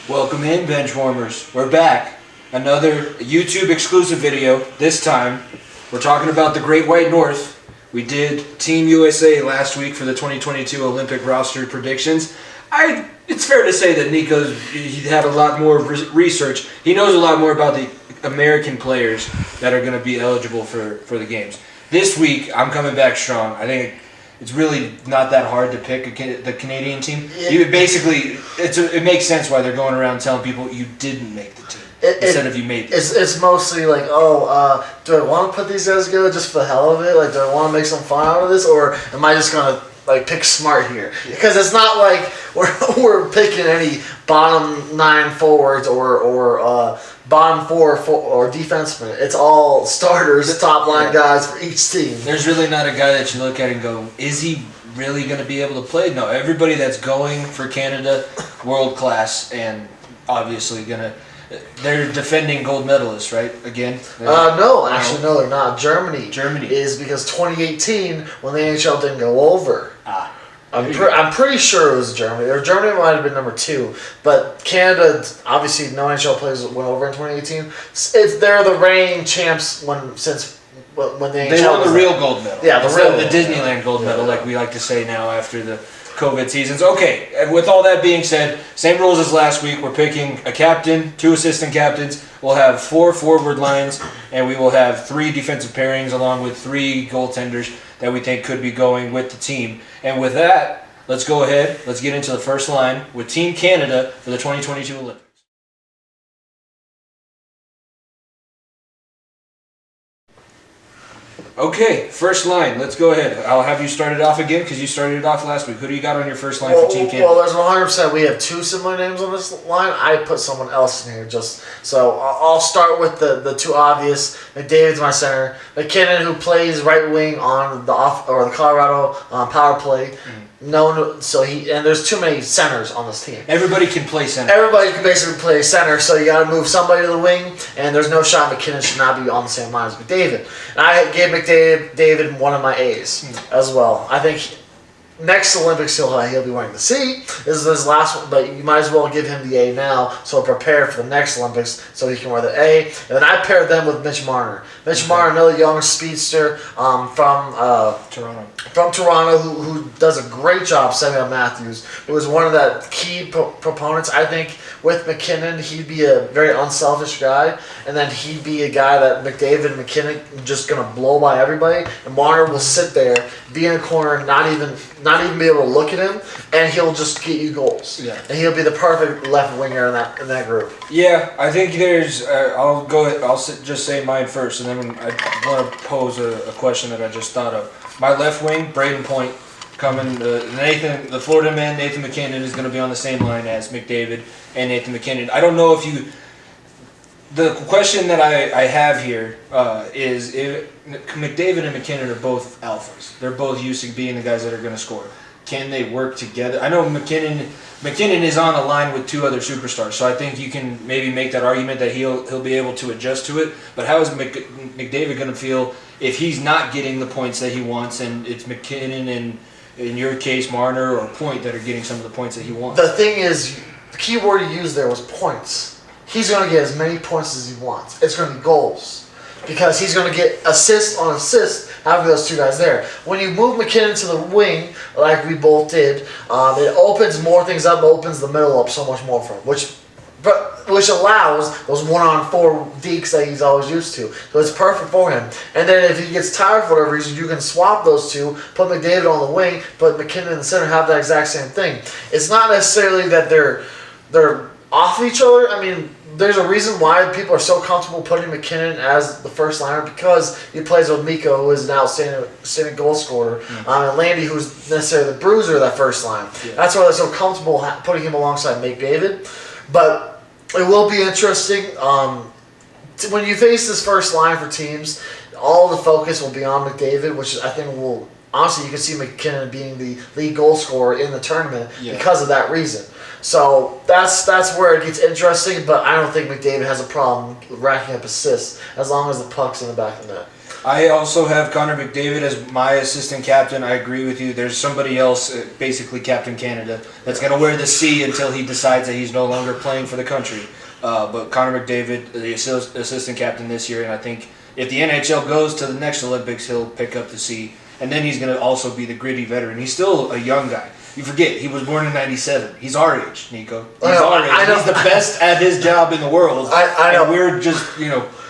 Welcome in, bench warmers. We're back. Another YouTube exclusive video. This time, we're talking about the Great White North. We did Team USA last week for the 2022 Olympic roster predictions. It's fair to say that he had a lot more research. He knows a lot more about the American players that are going to be eligible for the games. This week, I'm coming back strong. I think it's really not that hard to pick the Canadian team. It makes sense why they're going around telling people you didn't make the team instead of you made it. It's mostly like, do I want to put these guys together just for the hell of it? Like, do I want to make some fun out of this, or am I just gonna pick smart here? Because it's not like we're picking any bottom 9 forwards or bottom 4 or defensemen. It's all starters, top line guys for each team. There's really not a guy that you look at and go, is he really going to be able to play? No, everybody that's going for Canada, world class, and obviously they're defending gold medalists, right? Again? No, they're not. Germany is, because 2018 when the NHL didn't go over. I'm pretty sure it was Germany. Or Germany might have been number 2, but Canada, obviously, no NHL players went over in 2018. They're the reigning champs since the NHL. They won the real gold medal. Yeah, the Disneyland gold medal, like we like to say now after the COVID seasons. Okay, and with all that being said, same rules as last week. We're picking a captain, 2 assistant captains. We'll have 4 forward lines, and we will have 3 defensive pairings along with 3 goaltenders that we think could be going with the team. And with that, let's go ahead. Let's get into the first line with Team Canada for the 2022 Olympics. Okay, first line. Let's go ahead. I'll have you start it off again because you started it off last week. Who do you got on your first line for Team Canada? Well, there's 100%. We have 2 similar names on this line. I put someone else in here so I'll start with the 2 obvious. McDavid's my center. McKinnon, who plays right wing on the Colorado power play. And there's too many centers on this team. Everybody can play center. Everybody can basically play center, so you got to move somebody to the wing, and there's no shot McKinnon should not be on the same line as McDavid. And I gave McDavid one of my A's as well. I think next Olympics he'll be wearing the C. This is his last one, but you might as well give him the A now, so prepare for the next Olympics so he can wear the A. And then I paired them with Mitch Marner. Mitch Marner, another young speedster from Toronto, who does a great job setting up Matthews, who was one of the key proponents. I think with McKinnon, he'd be a very unselfish guy, and then he'd be a guy that McDavid and McKinnon are just going to blow by everybody, and Marner will sit there, be in a corner, not even be able to look at him, and he'll just get you goals. Yeah. And he'll be the perfect left winger in that group. Yeah, I think there's. I'll just say mine first, and then I want to pose a question that I just thought of. My left wing, Braden Point, coming. The Florida man, Nathan MacKinnon, is going to be on the same line as McDavid and Nathan MacKinnon. I don't know if you. The question that I have here is if McDavid and McKinnon are both alphas. They're both used to being the guys that are going to score. Can they work together? I know McKinnon is on a line with 2 other superstars, so I think you can maybe make that argument that he'll be able to adjust to it. But how is McDavid going to feel if he's not getting the points that he wants, and it's McKinnon and, in your case, Marner or Point that are getting some of the points that he wants? The thing is, the key word you used there was points. He's going to get as many points as he wants. It's going to be goals. Because he's going to get assist on assist having those 2 guys there. When you move McKinnon to the wing, like we both did, it opens more things up, opens the middle up so much more for him, which allows those 1-on-4 dekes that he's always used to. So it's perfect for him. And then if he gets tired for whatever reason, you can swap those 2, put McDavid on the wing, put McKinnon in the center, have that exact same thing. It's not necessarily that they're off each other. I mean, there's a reason why people are so comfortable putting McKinnon as the first liner, because he plays with Mikko, who is an outstanding goal scorer, and Landy, who's necessarily the bruiser of that first line. Yeah. That's why they're so comfortable putting him alongside McDavid. But it will be interesting. When you face this first line for teams, all the focus will be on McDavid, which I think will... Honestly, you can see McKinnon being the lead goal scorer in the tournament because of that reason. So that's where it gets interesting, but I don't think McDavid has a problem racking up assists as long as the puck's in the back of the net. I also have Connor McDavid as my assistant captain. I agree with you. There's somebody else, basically Captain Canada, that's going to wear the C until he decides that he's no longer playing for the country. But Connor McDavid, the assistant captain this year, and I think if the NHL goes to the next Olympics, he'll pick up the C. And then he's going to also be the gritty veteran. He's still a young guy. You forget, he was born in '97. He's our age, Nico. He's our age. He's the best at his job in the world. I know. And we're just,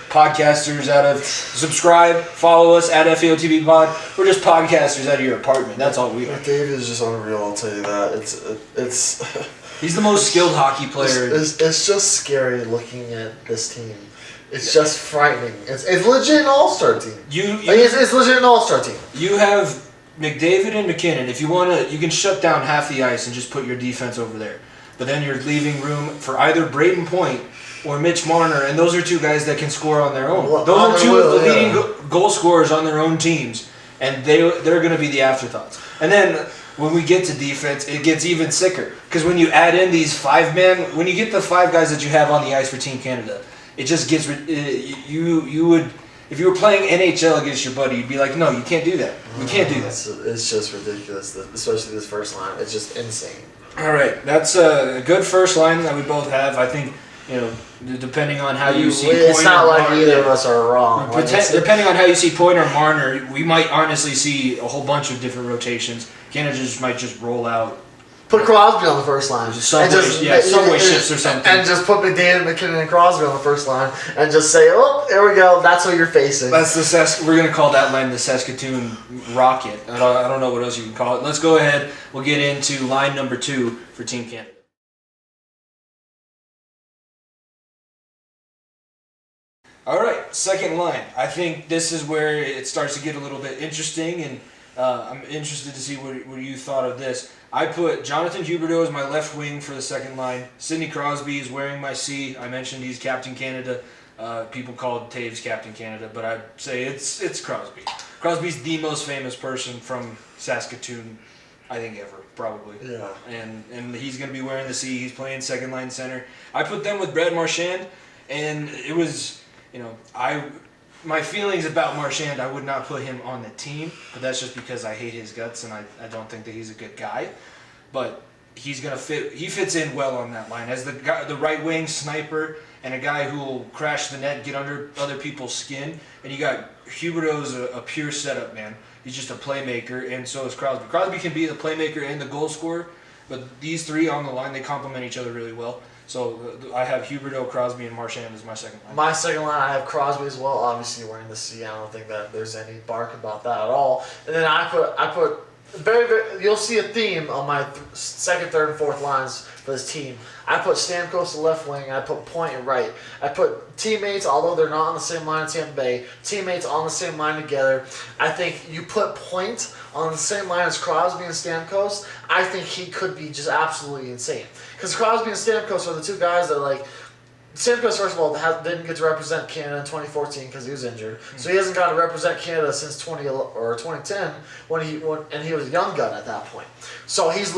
podcasters out of subscribe, follow us at FAOTV Pod. We're just podcasters out of your apartment. That's all we are. McDavid is just unreal. I'll tell you that. It's He's the most skilled hockey player. It's just scary looking at this team. It's just frightening. It's legit an all-star team. It's legit an all-star team. You have McDavid and McKinnon. If you want to, you can shut down half the ice and just put your defense over there. But then you're leaving room for either Braden Point or Mitch Marner, and those are two guys that can score on their own. Those are two of the leading goal scorers on their own teams, and they're going to be the afterthoughts. And then when we get to defense, it gets even sicker because when you add in these when you get the 5 guys that you have on the ice for Team Canada, it just gets you would. If you were playing NHL against your buddy, you'd be like, no, you can't do that. We can't do that. It's just ridiculous, especially this first line. It's just insane. All right, that's a good first line that we both have. I think, depending on how you see It's Point not or like Marner, either of us are wrong. depending on how you see Point or Marner, we might honestly see a whole bunch of different rotations. Canada might just roll out. Put Crosby on the first line. Subway shifts or something. And just put McDavid, McKinnon, and Crosby on the first line and just say, oh, here we go. That's who you're facing. That's we're going to call that line the Saskatoon Rocket. I don't know what else you can call it. Let's go ahead. We'll get into line number 2 for Team Canada. All right, second line. I think this is where it starts to get a little bit interesting, and I'm interested to see what you thought of this. I put Jonathan Huberdeau as my left wing for the second line. Sidney Crosby is wearing my C. I mentioned he's Captain Canada. People called Taves Captain Canada, but I'd say it's Crosby. Crosby's the most famous person from Saskatoon, I think, ever, probably. Yeah. And he's going to be wearing the C. He's playing second line center. I put them with Brad Marchand, and it was, my feelings about Marchand, I would not put him on the team, but that's just because I hate his guts and I don't think that he's a good guy. But he's gonna fit. He fits in well on that line as the right wing sniper and a guy who will crash the net, get under other people's skin. And you got Huberdeau's a pure setup man. He's just a playmaker, and so is Crosby. Crosby can be the playmaker and the goal scorer, but these three on the line, they complement each other really well. So I have Huberdeau, Crosby, and Marchand as my second line. My second line, I have Crosby as well. Obviously, wearing the C. I don't think that there's any bark about that at all. And then I put very. You'll see a theme on my second, third, and fourth lines for this team. I put Stamkos to left wing. I put Point at right. I put teammates, although they're not on the same line in Tampa Bay, teammates on the same line together. I think you put Point on the same line as Crosby and Stamkos. I think he could be just absolutely insane. Because Crosby and Stamkos are the two guys that, Stamkos, first of all, didn't get to represent Canada in 2014 because he was injured. So he hasn't got to represent Canada since 2010 when he was a young gun at that point. So he's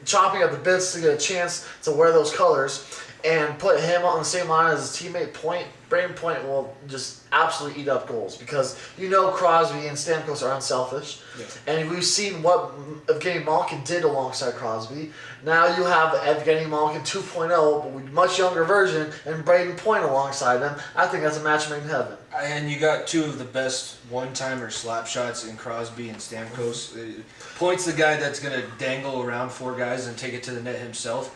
chopping at the bits to get a chance to wear those colors, and put him on the same line as his teammate Point. Braden Point will just absolutely eat up goals because Crosby and Stamkos are unselfish. Yeah. And we've seen what Evgeny Malkin did alongside Crosby. Now you have Evgeny Malkin 2.0, but with a much younger version, and Braden Point alongside them. I think that's a match made in heaven. And you got two of the best one-timer slap shots in Crosby and Stamkos. Point's the guy that's going to dangle around 4 guys and take it to the net himself.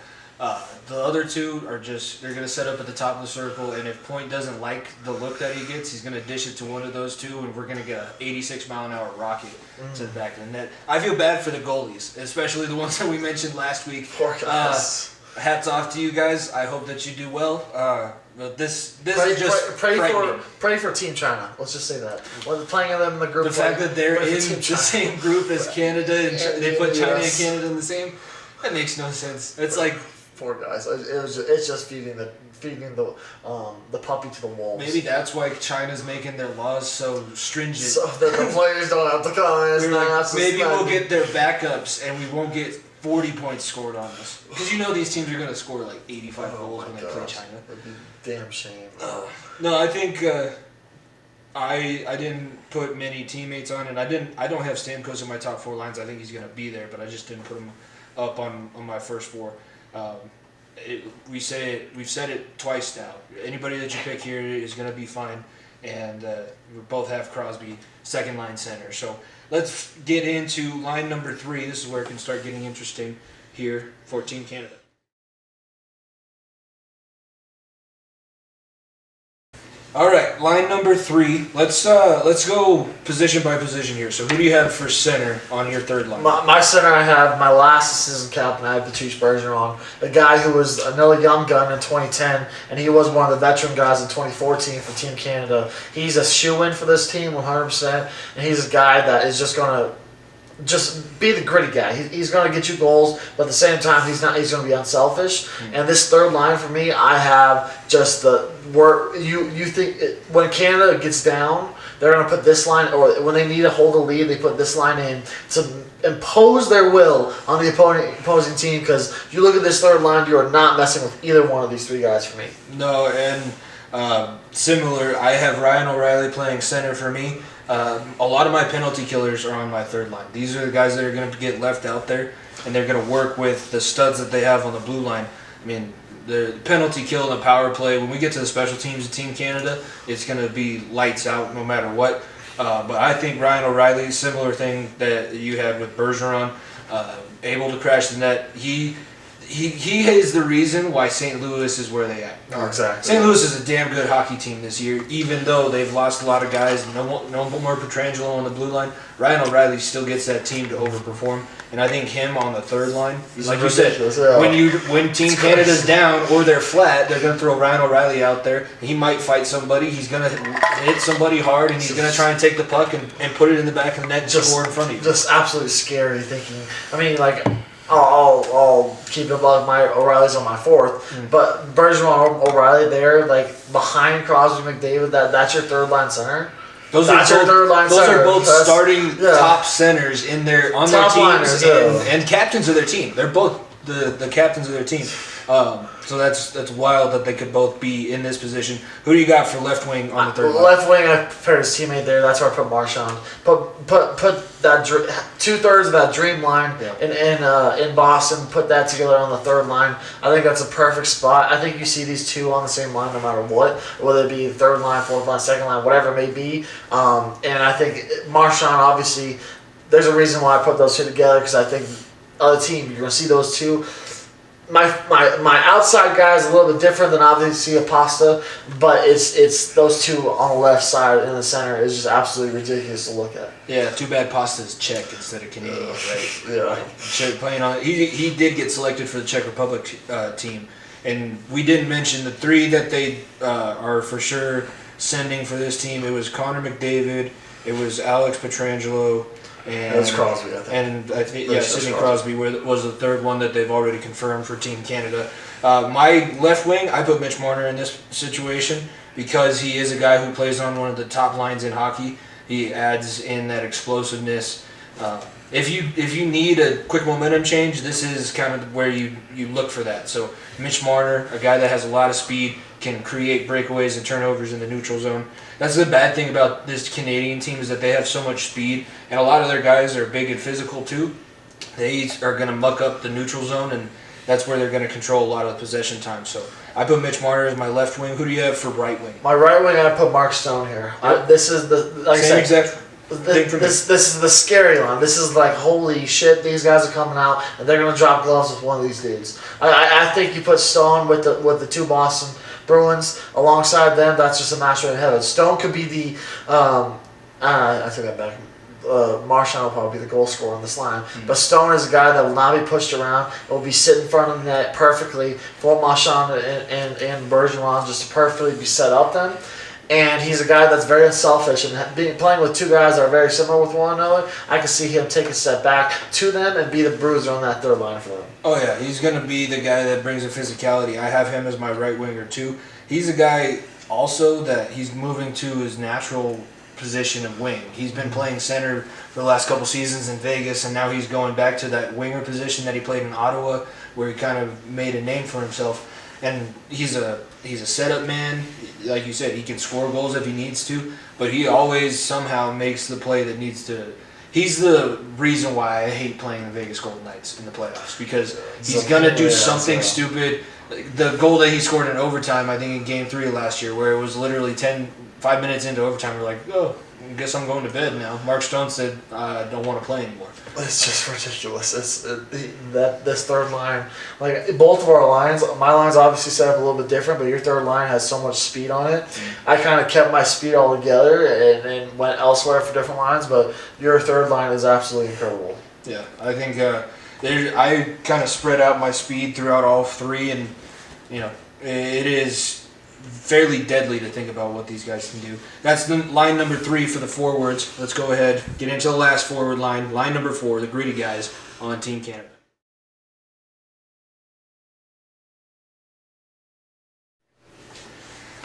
The other two they're going to set up at the top of the circle, and if Point doesn't like the look that he gets, he's going to dish it to one of those two, and we're going to get an 86-mile-an-hour rocket to the back of the net. I feel bad for the goalies, especially the ones that we mentioned last week. Poor guys. Hats off to you guys. I hope that you do well. But this is just pray for Team China. Let's just say that. Playing them in the group. The fact that they're in the same group as Canada and they put China and Canada in the same, that makes no sense. It's like. Poor guys. It's just feeding the puppy to the wolves. Maybe that's why China's making their laws so stringent. So that the players don't have to come. Maybe we'll get their backups and we won't get 40 points scored on us. Because these teams are going to score 85 goals when they play China. It'd be a damn shame. No, I think I didn't put many teammates on, and I don't have Stamkos in my top 4 lines. I think he's gonna be there, but I just didn't put him up on my first 4. We've said it twice now. Anybody that you pick here is gonna be fine, and we both have Crosby second line center. So let's get into line number 3. This is where it can start getting interesting here for Team Canada. All right, line number 3. Let's go position by position here. So who do you have for center on your third line? My center, I have my last season captain. I have Patrice Bergeron, a guy who was another young gun in 2010, and he was one of the veteran guys in 2014 for Team Canada. He's a shoe-in for this team, 100%, and he's a guy that is just going to be the gritty guy. He's going to get you goals, but at the same time, he's going to be unselfish. And this third line for me, I have just where you think when Canada gets down, they're going to put this line, or when they need to hold a lead, they put this line in to impose their will on the opposing team. Because you look at this third line, you are not messing with either one of these 3 guys for me. No, and similar, I have Ryan O'Reilly playing center for me. A lot of my penalty killers are on my third line. These are the guys that are going to get left out there, and they're going to work with the studs that they have on the blue line. I mean, the penalty kill and the power play, when we get to the special teams of Team Canada, it's going to be lights out no matter what. But I think Ryan O'Reilly, similar thing that you had with Bergeron, able to crash the net. He is the reason why St. Louis is where they at. Oh, exactly. St. Louis is a damn good hockey team this year, even though they've lost a lot of guys. No more Pietrangelo on the blue line. Ryan O'Reilly still gets that team to overperform, and I think him on the third line, like you said, when Team Canada's down or they're flat, they're going to throw Ryan O'Reilly out there. He might fight somebody. He's going to hit somebody hard, and he's going to try and take the puck and put it in the back of the net and score in front of you. Just absolutely scary thinking. I mean, like, I'll keep it above my O'Reilly's on my 4th, but Bergeron, O'Reilly there, like behind Crosby, McDavid, that's your third line center. Those are both starting top centers on their teams and captains of their team. They're both the captains of their team. So that's wild that they could both be in this position. Who do you got for left wing on the third line? Left wing, I prepared his teammate there. That's where I put Marchand. Put that 2/3 of that dream line in Boston. Put that together on the third line. I think that's a perfect spot. I think you see these 2 on the same line no matter what, whether it be third line, fourth line, second line, whatever it may be. And I think Marchand, obviously, there's a reason why I put those 2 together, because I think other team, you're going to see those 2. My outside guy is a little bit different than obviously a Pasta, but it's those 2 on the left side in the center is just absolutely ridiculous to look at. Yeah, too bad Pasta's Czech instead of Canadian, right? Yeah. Playing on, he did get selected for the Czech Republic team, and we didn't mention the 3 that they are for sure sending for this team. It was Connor McDavid, it was Alex Pietrangelo. And that's Crosby, I think. And I think Sidney Crosby was the third one that they've already confirmed for Team Canada. My left wing, I put Mitch Marner in this situation because he is a guy who plays on one of the top lines in hockey. He adds in that explosiveness. If you need a quick momentum change, this is kind of where you look for that. So Mitch Marner, a guy that has a lot of speed, can create breakaways and turnovers in the neutral zone. That's the bad thing about this Canadian team is that they have so much speed, and a lot of their guys are big and physical too. They are going to muck up the neutral zone, and that's where they're going to control a lot of the possession time. So I put Mitch Marner as my left wing. Who do you have for right wing? My right wing, I put Mark Stone here. Yep. This is this is the scary line. This is like, holy shit, these guys are coming out and they're gonna drop gloves with one of these dudes. I think you put Stone with the 2 Boston Bruins alongside them. That's just a match right ahead. Stone could be the I take that back. Marchand will probably be the goal scorer on this line. But Stone is a guy that will not be pushed around. It will be sitting in front of the net perfectly for Marchand and Bergeron just to perfectly be set up then. And he's a guy that's very unselfish, and playing with 2 guys that are very similar with one another, I can see him take a step back to them and be the bruiser on that third line for them. Oh yeah, he's going to be the guy that brings the physicality. I have him as my right winger too. He's a guy also that he's moving to his natural position of wing. He's been playing center for the last couple seasons in Vegas, and now he's going back to that winger position that he played in Ottawa, where he kind of made a name for himself. and he's a setup man. Like you said, he can score goals if he needs to, but he always somehow makes the play that needs to. He's the reason why I hate playing the Vegas Golden Knights in the playoffs, because he's gonna do something stupid. Like the goal that he scored in overtime, I think in Game 3 of last year, where it was literally 5 minutes into overtime, we're like, oh, I guess I'm going to bed now. Mark Stone said, I don't want to play anymore. It's just ridiculous. This third line, like both of our lines, my line's obviously set up a little bit different, but your third line has so much speed on it. I kind of kept my speed all together and then went elsewhere for different lines, but your third line is absolutely incredible. Yeah, I think I kind of spread out my speed throughout all three, and it is fairly deadly to think about what these guys can do. That's the line number 3 for the forwards. Let's go ahead, get into the last forward line. Line number 4, the gritty guys on Team Canada.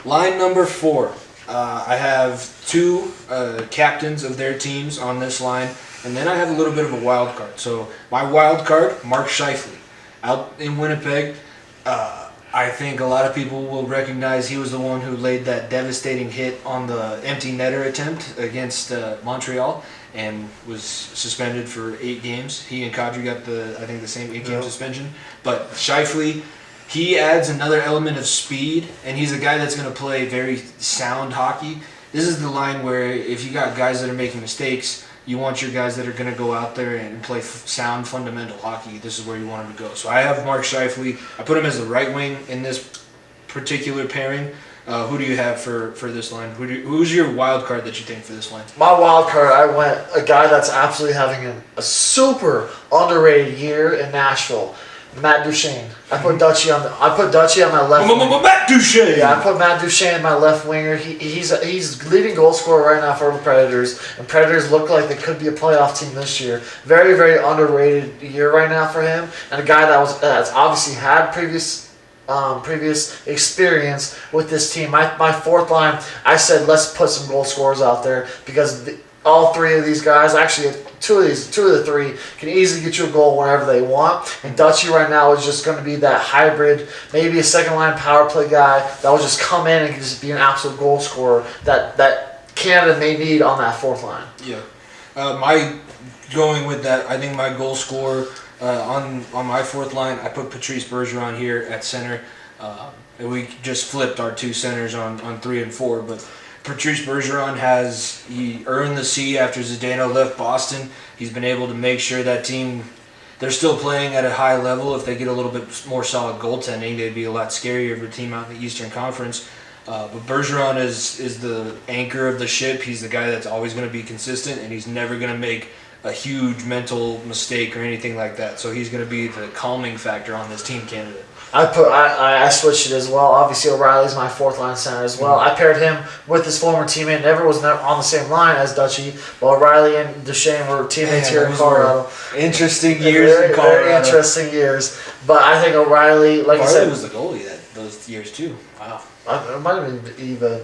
Line number 4. I have 2 captains of their teams on this line, and then I have a little bit of a wild card. So my wild card, Mark Scheifele, out in Winnipeg. I think a lot of people will recognize he was the one who laid that devastating hit on the empty netter attempt against Montreal and was suspended for 8 games. He and Kadri got the same 8-game suspension. But Scheifele, he adds another element of speed, and he's a guy that's going to play very sound hockey. This is the line where if you got guys that are making mistakes, you want your guys that are going to go out there and play sound, fundamental hockey. This is where you want them to go. So I have Mark Scheifele. I put him as the right wing in this particular pairing. Who do you have for this line? Who's your wild card that you think for this line? My wild card, I went a guy that's absolutely having a super underrated year in Nashville. Matt Duchene. I put Dutchie on my left wing. Matt Duchene! Yeah, I put Matt Duchene, my left winger. He's leading goal scorer right now for the Predators, and Predators look like they could be a playoff team this year. Very, very underrated year right now for him, and a guy that's obviously had previous experience with this team. My fourth line, I said let's put some goal scorers out there because all 3 of these guys, actually two of the 3, can easily get you a goal whenever they want. And Dutchie right now is just going to be that hybrid, maybe a second line power play guy that will just come in and just be an absolute goal scorer that Canada may need on that fourth line. Yeah, going with that, I think my goal scorer on my fourth line, I put Patrice Bergeron here at center. And we just flipped our 2 centers on 3 and 4, but Patrice Bergeron he earned the C after Zdeno left Boston. He's been able to make sure that team, they're still playing at a high level. If they get a little bit more solid goaltending, they'd be a lot scarier of a team out in the Eastern Conference. But Bergeron is the anchor of the ship. He's the guy that's always going to be consistent, and he's never going to make a huge mental mistake or anything like that. So he's going to be the calming factor on this Team Canada. I switched it as well. Obviously, O'Reilly's my fourth line center as well. I paired him with his former teammate. Never was on the same line as Dutchie, but O'Reilly and Duchene were teammates here in Colorado. Interesting years very, in Colorado. Very interesting years. But I think O'Reilly, like I said, was the goalie those years too. Wow. It might have been even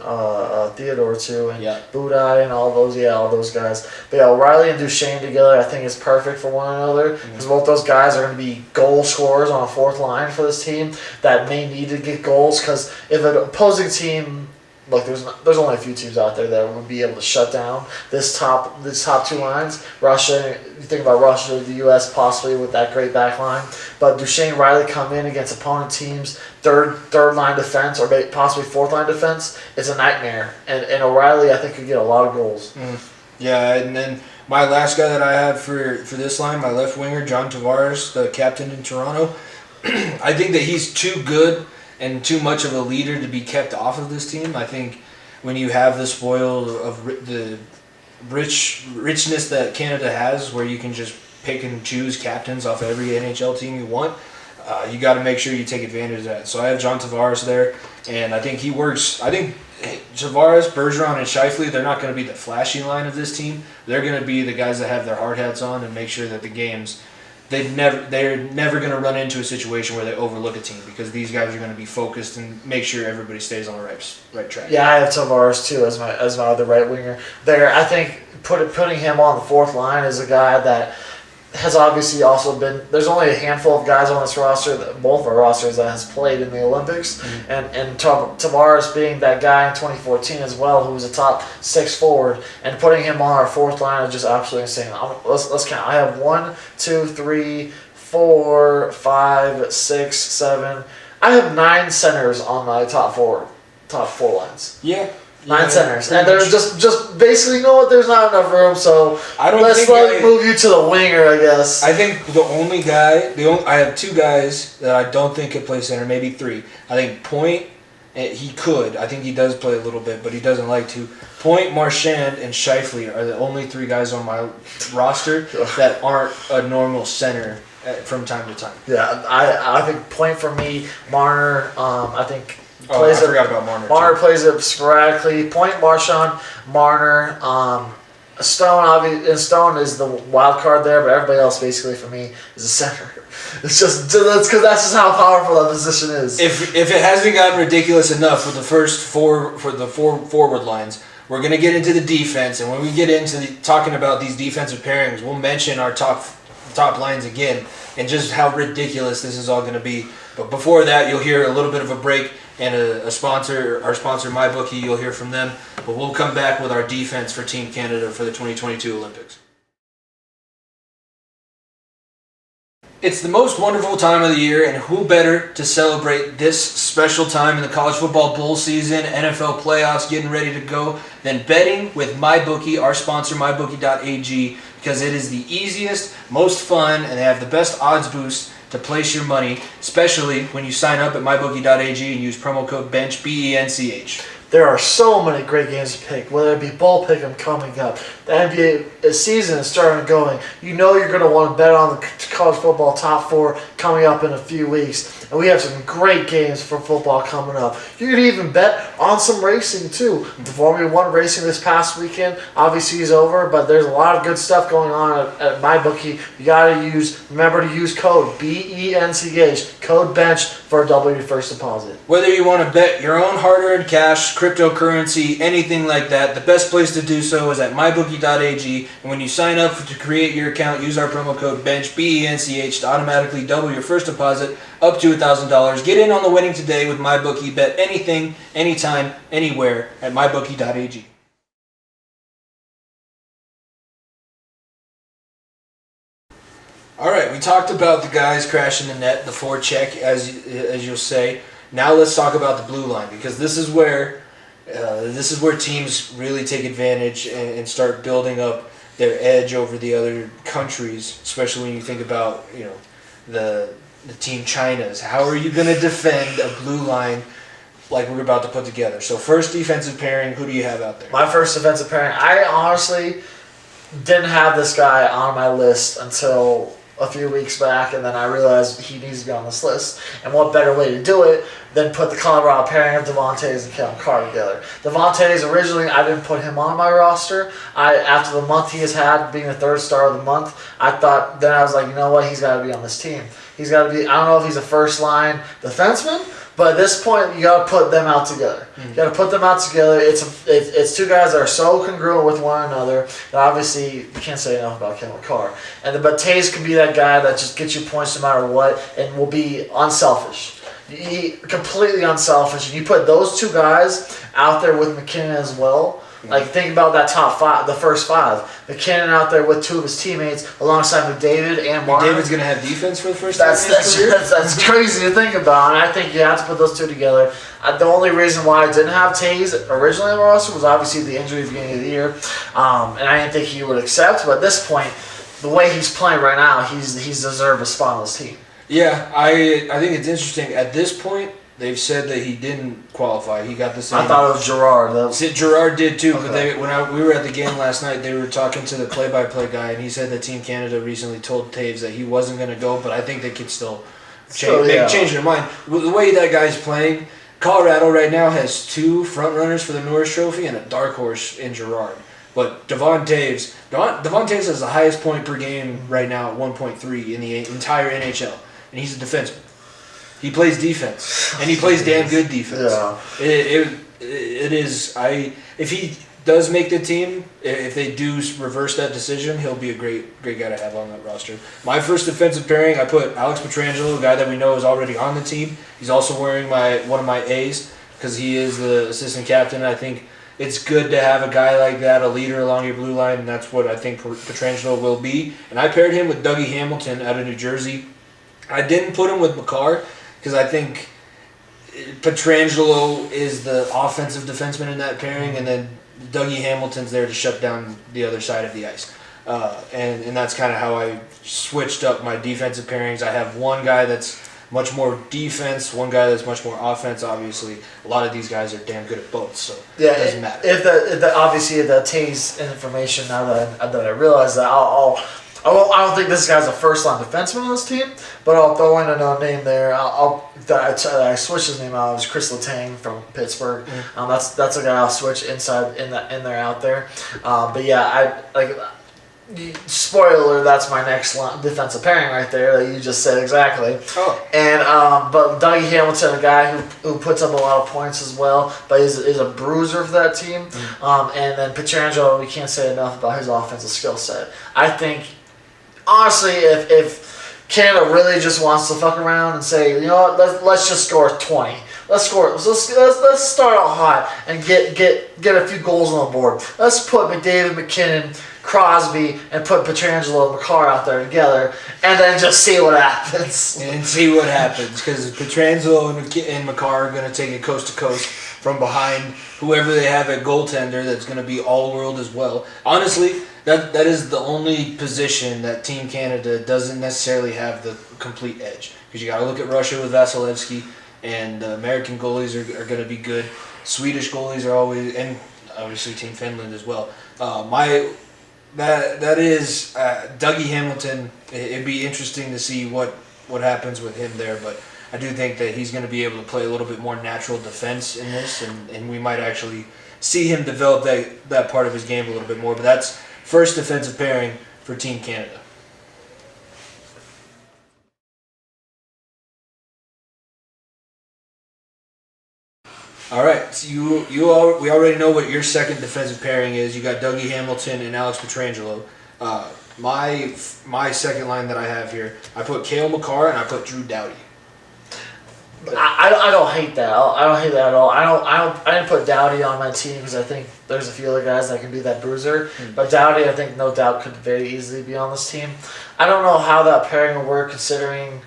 Theodore too, and yeah. Budai and all those guys. But yeah, O'Reilly and Duchene together, I think is perfect for one another because both those guys are going to be goal scorers on a fourth line for this team that may need to get goals. Because if an opposing team, look, there's only a few teams out there that would be able to shut down this top 2 lines. Russia, you think about Russia, the U.S. possibly with that great back line, but Duchene, Riley come in against opponent teams. Third line defense or possibly fourth line defense, it's a nightmare. And O'Reilly, I think, could get a lot of goals. Yeah, and then my last guy that I have for this line, my left winger, John Tavares, the captain in Toronto. I think that he's too good and too much of a leader to be kept off of this team. I think when you have the spoil of the richness that Canada has, where you can just pick and choose captains off every NHL team you want, you got to make sure you take advantage of that. So I have John Tavares there, and I think he works. I think Tavares, Bergeron, and Scheifele, they're not going to be the flashy line of this team. They're going to be the guys that have their hard hats on and make sure that the games, they're never going to run into a situation where they overlook a team because these guys are going to be focused and make sure everybody stays on the right track. Yeah, I have Tavares too as my other right winger there. I think putting him on the fourth line is a guy that has obviously also been. There's only a handful of guys on this roster, both of our rosters, that has played in the Olympics, and Tavares being that guy in 2014 as well, who was a top 6 forward, and putting him on our 4th line is just absolutely insane. Let's count. I have 1, 2, 3, 4, 5, 6, 7. I have 9 centers on my top 4 lines. Yeah. 9 centers, and they're just basically, you know what? There's not enough room, so let's move you to the winger, I guess. I think the only guy, I have 2 guys that I don't think could play center, maybe 3. I think Point, he could. I think he does play a little bit, but he doesn't like to. Point, Marchand, and Scheifele are the only 3 guys on my roster that aren't a normal center from time to time. Yeah, I think Point for me, Marner, I think. I forgot about Marner. Marner plays it sporadically. Point, Marchand, Marner, Stone is the wild card there, but everybody else basically for me is a center. It's just that's just how powerful that position is. If it hasn't gotten ridiculous enough with the first 4 forward lines, we're gonna get into the defense, and when we get into talking about these defensive pairings, we'll mention our top lines again and just how ridiculous this is all gonna be. But before that, you'll hear a little bit of a break. And our sponsor, MyBookie, you'll hear from them. But we'll come back with our defense for Team Canada for the 2022 Olympics. It's the most wonderful time of the year, and who better to celebrate this special time in the college football bowl season, NFL playoffs getting ready to go, than betting with MyBookie, our sponsor, MyBookie.ag, because it is the easiest, most fun, and they have the best odds boost to place your money, especially when you sign up at mybookie.ag and use promo code BENCH, BENCH. There are so many great games to pick, whether it be bowl pick'em coming up. The NBA season is starting going. You know you're going to want to bet on the college football top 4 coming up in a few weeks. And we have some great games for football coming up. You can even bet on some racing too. The Formula 1 racing this past weekend obviously is over, but there's a lot of good stuff going on at MyBookie. You got to remember to use code BENCH, code BENCH for a double your first deposit. Whether you want to bet your own hard-earned cash, cryptocurrency, anything like that, the best place to do so is at mybookie.ag. And when you sign up to create your account, use our promo code BENCH, BENCH, to automatically double your first deposit up to $1,000. Get in on the winning today with MyBookie. Bet anything, anytime, anywhere at mybookie.ag. All right, we talked about the guys crashing the net, the forecheck, as you'll say. Now let's talk about the blue line, because this is where teams really take advantage and start building up their edge over the other countries, especially when you think about the Team China's. How are you going to defend a blue line like we're about to put together? So first defensive pairing, who do you have out there? My first defensive pairing, I honestly didn't have this guy on my list until a few weeks back, and then I realized he needs to be on this list. And what better way to do it than put the Colorado pairing of Devontae's and Kellen Carr together. Devontae's, originally, I didn't put him on my roster. After the month he has had, being the 3rd star of the month, I was like, you know what, he's got to be on this team. He's got to be, I don't know if he's a first-line defenseman, but at this point, you got to put them out together. You got to put them out together. It's 2 guys that are so congruent with one another that obviously you can't say enough about Kellen Carr. But Taze can be that guy that just gets you points no matter what and will be unselfish. Completely unselfish. And you put those 2 guys out there with McKinnon as well. Like, think about that top 5, the first 5. McKinnon out there with 2 of his teammates alongside McDavid and Martin. McDavid's going to have defense for the first time in his career? That's crazy to think about, and I think you have to put those 2 together. The only reason why I didn't have Taze originally on the roster was obviously the injury at the beginning of the year, and I didn't think he would accept, but at this point, the way he's playing right now, he's deserved a spot on this team. Yeah, I think it's interesting. At this point, they've said that he didn't qualify. He got the same. I thought it was Gerard. Gerard did too, okay. But we were at the game last night, they were talking to the play-by-play guy, and he said that Team Canada recently told Taves that he wasn't going to go, but I think they could still change their mind. The way that guy's playing, Colorado right now has 2 front-runners for the Norris Trophy and a dark horse in Gerard. But Devon Taves has the highest point per game right now at 1.3 in the entire NHL, and he's a defenseman. He plays defense, and he plays damn good defense. Yeah. It is. If he does make the team, if they do reverse that decision, he'll be a great guy to have on that roster. My first defensive pairing, I put Alex Pietrangelo, a guy that we know is already on the team. He's also wearing one of my A's because he is the assistant captain. I think it's good to have a guy like that, a leader along your blue line, and that's what I think Pietrangelo will be. And I paired him with Dougie Hamilton out of New Jersey. I didn't put him with Makar because I think Pietrangelo is the offensive defenseman in that pairing, and then Dougie Hamilton's there to shut down the other side of the ice. And that's kind of how I switched up my defensive pairings. I have one guy that's much more defense, one guy that's much more offense. Obviously, a lot of these guys are damn good at both, so it doesn't matter. If that Tays information, now that I realize that, I don't think this guy's a first-line defenseman on this team, but I'll throw in a name there. I switched his name out. It was Chris Letang from Pittsburgh. Mm-hmm. That's a guy I'll switch inside in there out there. But yeah, spoiler, that's my next defensive pairing right there that you just said exactly. Oh. And but Dougie Hamilton, a guy who puts up a lot of points as well, but is a bruiser for that team. Mm-hmm. And then Pietrangelo, we can't say enough about his offensive skill set. I think, honestly, if Canada really just wants to fuck around and say, you know what, let's just score 20. Let's start out hot and get a few goals on the board. Let's put McDavid, McKinnon, Crosby, and put Pietrangelo and Makar out there together, and then just see what happens. And see what happens, because Pietrangelo and Makar are going to take it coast to coast from behind whoever they have at goaltender that's going to be all-world as well. Honestly, that is the only position that Team Canada doesn't necessarily have the complete edge. Because you got to look at Russia with Vasilevsky, and American goalies are going to be good. Swedish goalies are always, and obviously Team Finland as well. That is Dougie Hamilton. It'd be interesting to see what happens with him there, but I do think that he's going to be able to play a little bit more natural defense in this, and we might actually see him develop that part of his game a little bit more. But that's first defensive pairing for Team Canada. All right, so we already know what your second defensive pairing is. You got Dougie Hamilton and Alex Pietrangelo. My second line that I have here, I put Cale Makar and I put Drew Doughty. I don't hate that. I don't hate that at all. I didn't put Doughty on my team because I think there's a few other guys that can be that bruiser. But Doughty, I think no doubt could very easily be on this team. I don't know how that pairing will work considering.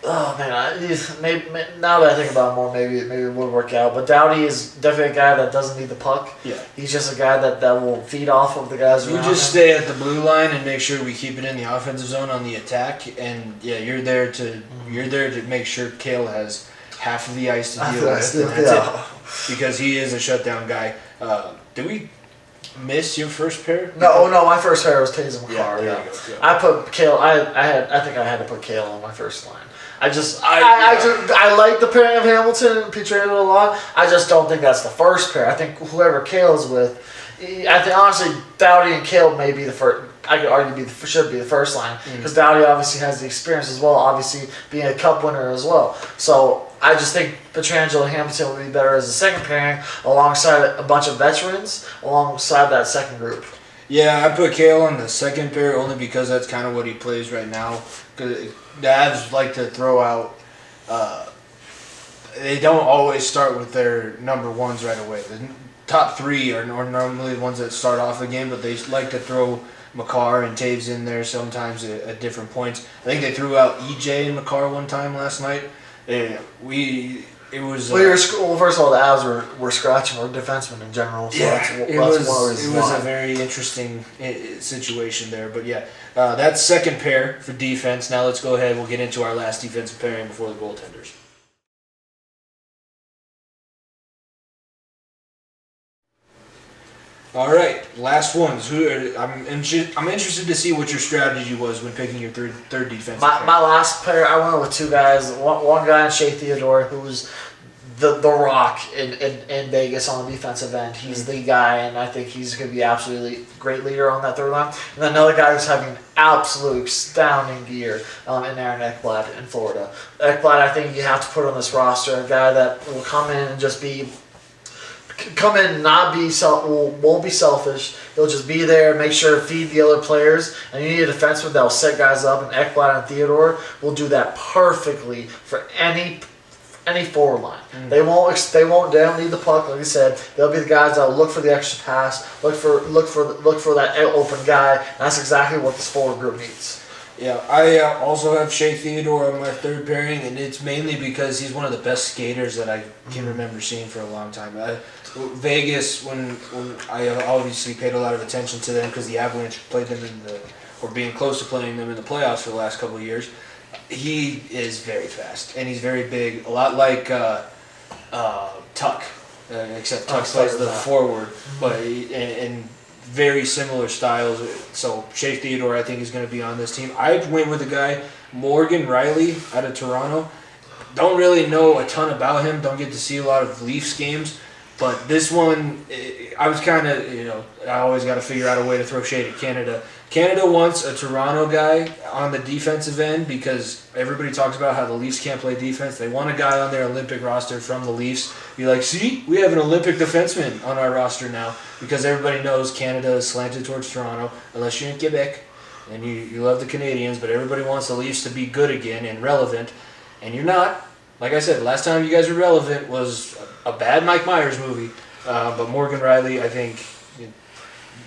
Oh man, maybe now that I think about it more, maybe it would work out. But Doughty is definitely a guy that doesn't need the puck. Yeah, he's just a guy that will feed off of the guys around him. You just stay at the blue line and make sure we keep it in the offensive zone on the attack. And yeah, you're there to make sure Cale has half of the ice to deal with. And that's it, because he is a shutdown guy. Did we miss your first pair? No, my first pair was Tays and Makar. Yeah, there you go. Yeah. I put Cale. I think I had to put Cale on my first line. I like the pairing of Hamilton and Pietrangelo a lot. I just don't think that's the first pair. I think whoever Cale's with, I think honestly Doughty and Cale may be the first. I could argue should be the first line because Doughty obviously has the experience as well. Obviously being a cup winner as well. So I just think Pietrangelo and Hamilton would be better as a second pairing alongside a bunch of veterans alongside that second group. Yeah, I put Cale on the second pair only because that's kind of what he plays right now. Because the Avs like to throw out. They don't always start with their number ones right away. The top three are normally the ones that start off the game, but they like to throw Makar and Taves in there sometimes at different points. I think they threw out EJ and Makar one time last night. It was. First of all, the Avs were scratching our defensemen in general. So it was a very interesting situation there. But yeah, that's second pair for defense. Now let's go ahead. We'll get into our last defensive pairing before the goaltenders. All right, last ones. I'm interested to see what your strategy was when picking your third defensive pair. My last pair, I went with two guys. One guy, Shea Theodore, who's the rock in Vegas on the defensive end. He's the guy, and I think he's going to be absolutely great leader on that third line. And then another guy who's having an absolute astounding year in Aaron Ekblad in Florida. Ekblad, I think you have to put on this roster, a guy that will come in and just be come in and not be won't be selfish. He'll just be there, make sure to feed the other players. And you need a defenseman that will set guys up. And Ekblad and Theodore will do that perfectly for any forward line. They don't need the puck, like I said. They'll be the guys that will look for the extra pass, look for that open guy. And that's exactly what this forward group needs. Yeah, I also have Shea Theodore on my third pairing, and it's mainly because he's one of the best skaters that I can remember seeing for a long time. Vegas, when I obviously paid a lot of attention to them because the Avalanche played them or being close to playing them in the playoffs for the last couple of years. He is very fast, and he's very big, a lot like Tuck, except Tuck plays the forward, but and very similar styles. So Shea Theodore, I think, is going to be on this team. I went with a guy, Morgan Riley, out of Toronto. Don't really know a ton about him. Don't get to see a lot of Leafs games. But this one, I was kind of, I always got to figure out a way to throw shade at Canada. Canada wants a Toronto guy on the defensive end because everybody talks about how the Leafs can't play defense. They want a guy on their Olympic roster from the Leafs. Be like, see, we have an Olympic defenseman on our roster now because everybody knows Canada is slanted towards Toronto, unless you're in Quebec and you love the Canadians, but everybody wants the Leafs to be good again and relevant, and you're not. Like I said, last time you guys were relevant was a bad Mike Myers movie, but Morgan Riley, I think,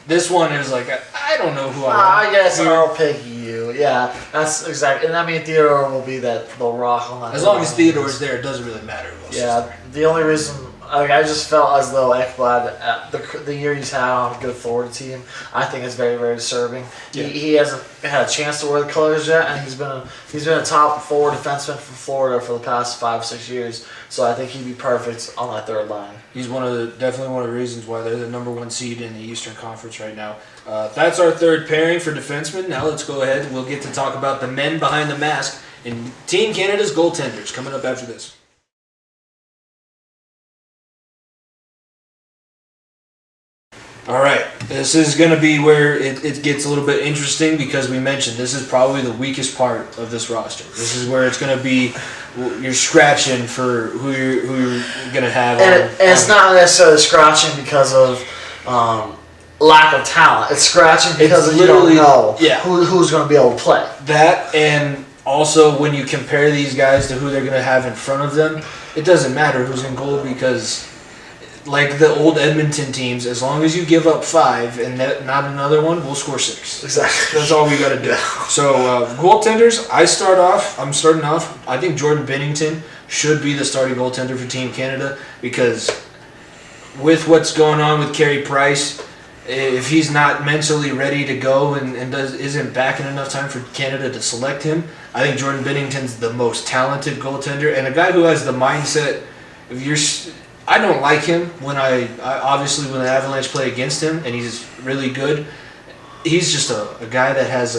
this one is like, I don't know who I want. I guess I'll pick you. Yeah, that's exactly. And I mean, Theodore will be the rock on that. As long as Theodore's there, it doesn't really matter who else is there. The only reason, I just felt as though Ekblad, the year he's had on a good Florida team, I think is very, very disturbing. Yeah. He hasn't had a chance to wear the colors yet, and he's been a top forward defenseman for Florida for the past 5-6 years. So I think he'd be perfect on that third line. He's definitely one of the reasons why they're the number one seed in the Eastern Conference right now. That's our third pairing for defensemen. Now let's go ahead. We'll get to talk about the men behind the mask and Team Canada's goaltenders coming up after this. All right, this is going to be where it gets a little bit interesting because we mentioned this is probably the weakest part of this roster. This is where it's going to be, you're scratching for who you're going to have. And it's not necessarily scratching because of lack of talent. It's scratching because you don't know who's going to be able to play. That, and also when you compare these guys to who they're going to have in front of them, it doesn't matter who's in goal because, like the old Edmonton teams, as long as you give up 5 and not another one, we'll score 6. Exactly. That's all we got to do. Yeah. So goaltenders, I'm starting off. I think Jordan Binnington should be the starting goaltender for Team Canada because with what's going on with Carey Price, if he's not mentally ready to go and isn't back in enough time for Canada to select him, I think Jordan Binnington's the most talented goaltender and a guy who has the mindset. I don't like him when obviously when the Avalanche play against him and he's really good. He's just a guy that has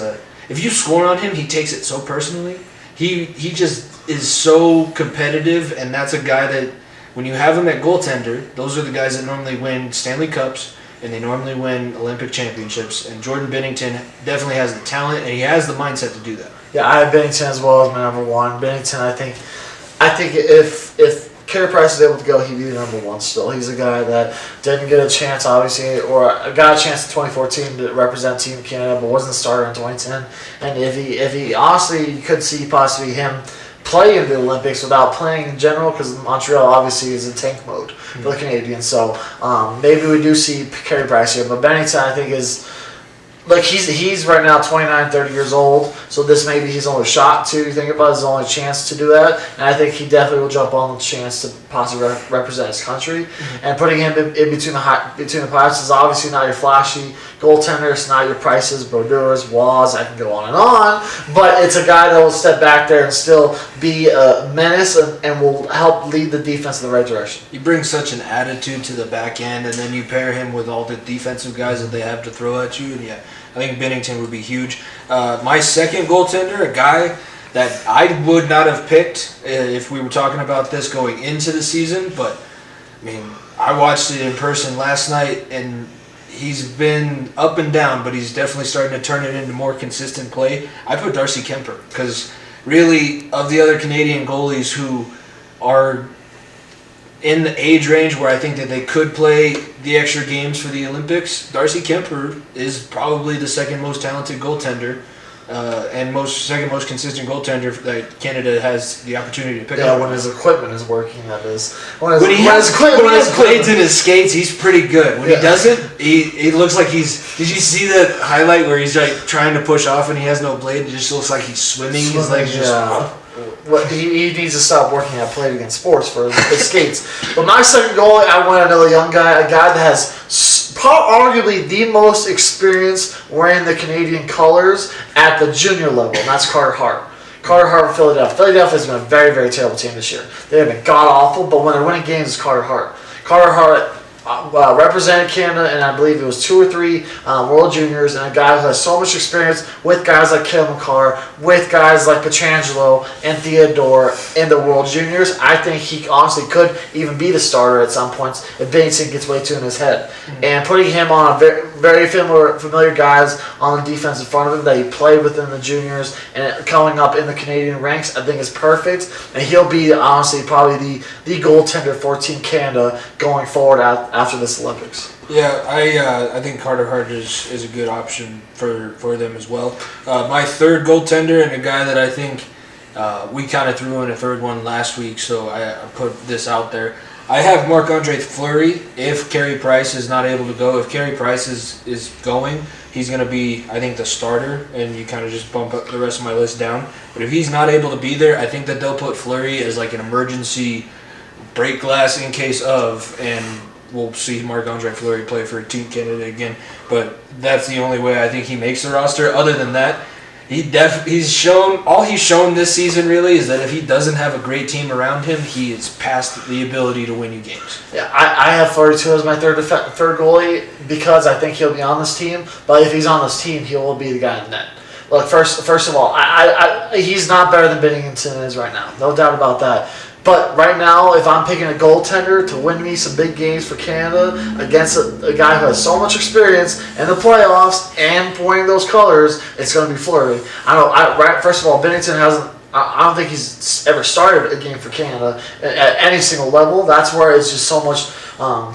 if you score on him, he takes it so personally. He just is so competitive, and that's a guy that when you have him at goaltender, those are the guys that normally win Stanley Cups and they normally win Olympic championships. And Jordan Binnington definitely has the talent and he has the mindset to do that. Yeah, I have Binnington as well as my number one. Binnington, I think if Carey Price is able to go, he'd be the number one still. He's a guy that didn't get a chance, obviously, or got a chance in 2014 to represent Team Canada, but wasn't a starter in 2010. And if he honestly, you could see possibly him play in the Olympics without playing in general, because Montreal obviously is in tank mode for the Canadians. So maybe we do see Carey Price here, but Binnington, I think, is. Like, he's right now 29, 30 years old, so this may be his only shot to think about, his only chance to do that, and I think he definitely will jump on the chance to possibly represent his country. And putting him in between the Pirates is obviously not your flashy goaltender, it's not your Prices, Brodeurs, Waz, I can go on and on, but it's a guy that will step back there and still be a menace and will help lead the defense in the right direction. He brings such an attitude to the back end, and then you pair him with all the defensive guys that they have to throw at you, and yeah, I think Binnington would be huge. My second goaltender, a guy that I would not have picked if we were talking about this going into the season, but I mean, I watched it in person last night, and he's been up and down, but he's definitely starting to turn it into more consistent play. I put Darcy Kemper because really, of the other Canadian goalies who are in the age range where I think that they could play the extra games for the Olympics, Darcy Kemper is probably the second most talented goaltender and second most consistent goaltender that Canada has the opportunity to pick up. Yeah, when his equipment is working, that is. When He has blades in his skates, he's pretty good. When he doesn't, he looks like he's. Did you see the highlight where he's like trying to push off and he has no blade? It just looks like he's swimming. His legs just. Well, he needs to stop working at Play Against Sports for his skates. But my second goalie, I want another young guy, a guy that has arguably the most experience wearing the Canadian colors at the junior level, and that's Carter Hart. Carter Hart of Philadelphia. Philadelphia has been a very, very terrible team this year. They have been god-awful, but when they're winning games, it's Carter Hart. Carter Hart represented Canada, and I believe it was 2 or 3 World Juniors, and a guy who has so much experience with guys like Cale Makar, with guys like Pietrangelo and Theodore in the World Juniors. I think he honestly could even be the starter at some points if Bennington gets way too in his head. Mm-hmm. And putting him on a very, very familiar guys on the defense in front of him that he played within the juniors and coming up in the Canadian ranks, I think is perfect. And he'll be honestly probably the goaltender for Team Canada going forward after this Olympics. Yeah, I think Carter Hart is a good option for them as well. My third goaltender, and a guy that I think we kind of threw in a third one last week, so I put this out there. I have Marc-Andre Fleury if Carey Price is not able to go. If Carey Price is going, he's going to be, I think, the starter, and you kind of just bump up the rest of my list down. But if he's not able to be there, I think that they'll put Fleury as like an emergency break glass in case of, and we'll see Marc-Andre Fleury play for Team Canada again. But that's the only way I think he makes the roster. Other than that, he's shown this season really is that if he doesn't have a great team around him, he is past the ability to win you games. Yeah, I have Fleury too as my third goalie because I think he'll be on this team. But if he's on this team, he will be the guy in net. Look, first of all, he's not better than Binnington is right now. No doubt about that. But right now, if I'm picking a goaltender to win me some big games for Canada against a guy who has so much experience in the playoffs and wearing those colors, it's going to be Fleury. First of all, Binnington hasn't. I don't think he's ever started a game for Canada at any single level. That's where it's just so much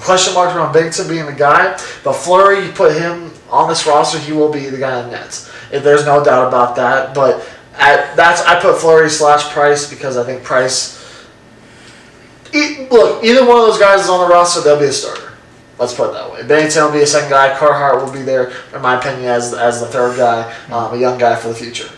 question marks around Binnington being the guy. But Fleury, you put him on this roster, he will be the guy in nets. There's no doubt about that. But I put Fleury / Price because I think Price. Look, either one of those guys is on the roster, they'll be a starter. Let's put it that way. Bennington will be a second guy. Carter Hart will be there, in my opinion, as the third guy, a young guy for the future.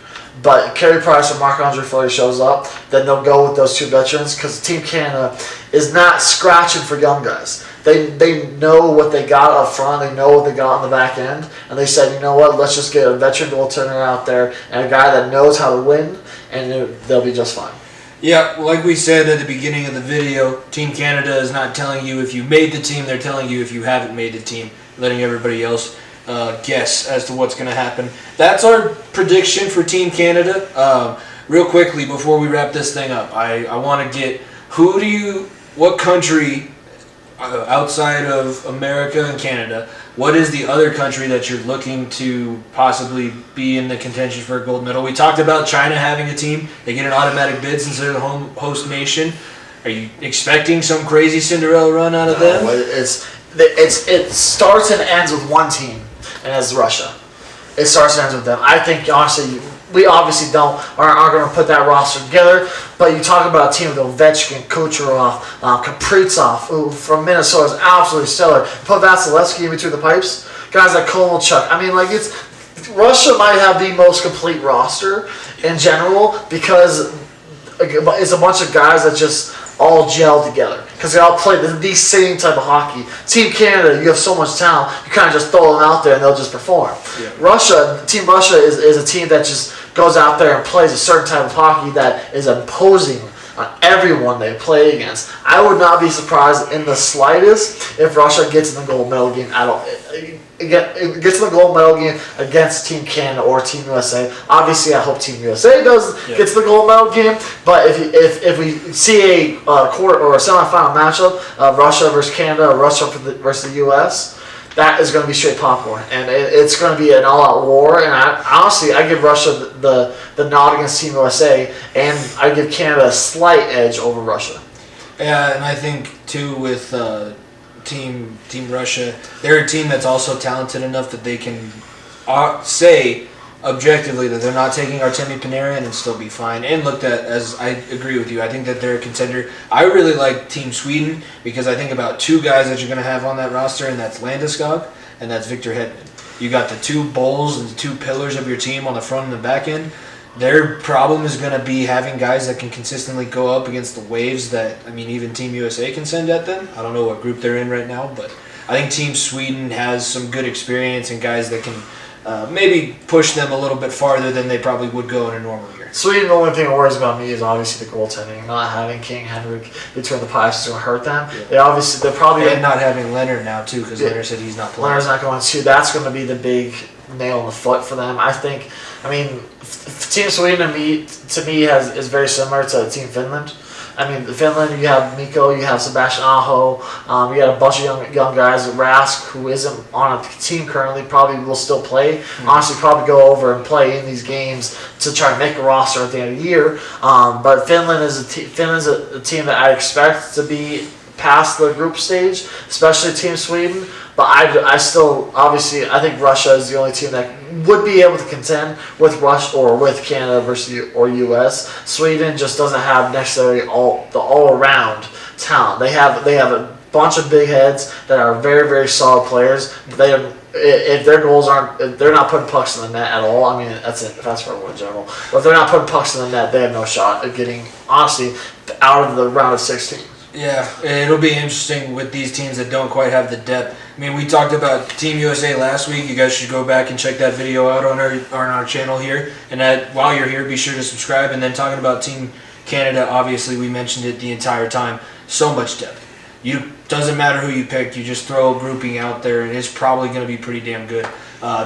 But Carey Price or Marc-Andre Fleury shows up, then they'll go with those 2 veterans because Team Canada is not scratching for young guys. They know what they got up front. They know what they got on the back end. And they said, you know what, let's just get a veteran goaltender out there and a guy that knows how to win, and they'll be just fine. Yeah, like we said at the beginning of the video, Team Canada is not telling you if you made the team, they're telling you if you haven't made the team, letting everybody else guess as to what's going to happen. That's our prediction for Team Canada. Real quickly, before we wrap this thing up, I want to get, what country outside of America and Canada, what is the other country that you're looking to possibly be in the contention for a gold medal? We talked about China having a team. They get an automatic bid since they're the host nation. Are you expecting some crazy Cinderella run out of them? It starts and ends with one team, and that's Russia. It starts and ends with them. I think, honestly, we obviously aren't going to put that roster together, but you talk about a team with Ovechkin, Kucherov, Kaprizov, who from Minnesota is absolutely stellar. Put Vasilevsky in between the pipes. Guys like Kovalchuk. I mean, Russia might have the most complete roster in general because it's a bunch of guys that just all gel together because they all play the same type of hockey. Team Canada, you have so much talent, you kind of just throw them out there and they'll just perform. Yeah. Team Russia is a team that just goes out there and plays a certain type of hockey that is imposing on everyone they play against. I would not be surprised in the slightest if Russia gets in the gold medal game at all. It gets in the gold medal game against Team Canada or Team USA. Obviously, I hope Team USA gets the gold medal game. But if we see a quarter or a semifinal matchup of Russia versus Canada or Russia versus the US, that is going to be straight popcorn, and it's going to be an all-out war. And I give Russia the nod against Team USA, and I give Canada a slight edge over Russia. Yeah, and I think too with Team Russia, they're a team that's also talented enough that they can say objectively that they're not taking Artemi Panarin and still be fine and looked at as, I agree with you, I think that they're a contender. I really like Team Sweden because I think about two guys that you're going to have on that roster, and that's Landeskog and that's Victor Hedman. You got the two bulls and the two pillars of your team on the front and the back end. Their problem is going to be having guys that can consistently go up against the waves that, I mean, even Team USA can send at them. I don't know what group they're in right now, but I think Team Sweden has some good experience and guys that can maybe push them a little bit farther than they probably would go in a normal year. Sweden, the only thing that worries about me is obviously the goaltending. Not having King Henrik between the pipes is going to hurt them. Yeah. They're probably And not having Leonard now too, because Leonard said he's not playing. Leonard's not going to. That's going to be the big nail in the foot for them. I think. I mean, Team Sweden to me is very similar to Team Finland. I mean, Finland, you have Mikko, you have Sebastian Aho, you got a bunch of young guys. Rask, who isn't on a team currently, probably will still play. Honestly, probably go over and play in these games to try and make a roster at the end of the year. But Finland is Finland's a team that I expect to be past the group stage, especially Team Sweden. But I still, obviously, I think Russia is the only team that would be able to contend with Russia or with Canada versus or U.S. Sweden just doesn't have necessarily the all-around talent. They have a bunch of big heads that are very, very solid players. But if their goals if they're not putting pucks in the net at all, I mean, that's for everyone in general. But if they're not putting pucks in the net, they have no shot of getting, honestly, out of the round of 16. Yeah, it'll be interesting with these teams that don't quite have the depth. I mean, we talked about Team USA last week. You guys should go back and check that video out on our channel here. And while you're here, be sure to subscribe. And then talking about Team Canada, obviously we mentioned it the entire time. So much depth. Doesn't matter who you pick. You just throw a grouping out there, and it's probably going to be pretty damn good.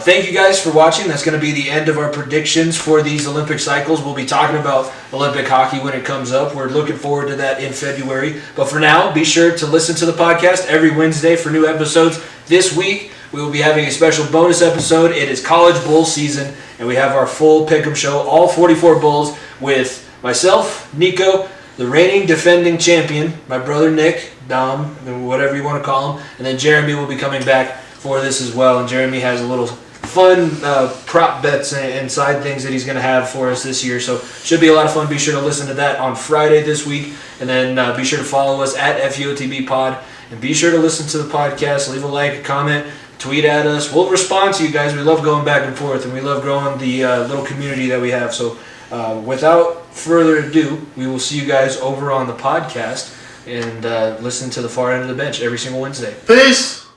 Thank you guys for watching. That's going to be the end of our predictions for these Olympic cycles. We'll be talking about Olympic hockey when it comes up. We're looking forward to that in February. But for now, be sure to listen to the podcast every Wednesday for new episodes. This week, we will be having a special bonus episode. It is College Bowl season, and we have our full pick'em show, all 44 Bulls, with myself, Nico, the reigning defending champion, my brother Nick, Dom, whatever you want to call him, and then Jeremy will be coming back for this as well. And Jeremy has a little fun prop bets and side things that he's going to have for us this year. So should be a lot of fun. Be sure to listen to that on Friday this week. And then be sure to follow us at FUOTB Pod. And be sure to listen to the podcast. Leave a like, a comment, tweet at us. We'll respond to you guys. We love going back and forth, and we love growing the little community that we have. So without further ado, we will see you guys over on the podcast and listen to the far end of the bench every single Wednesday. Peace!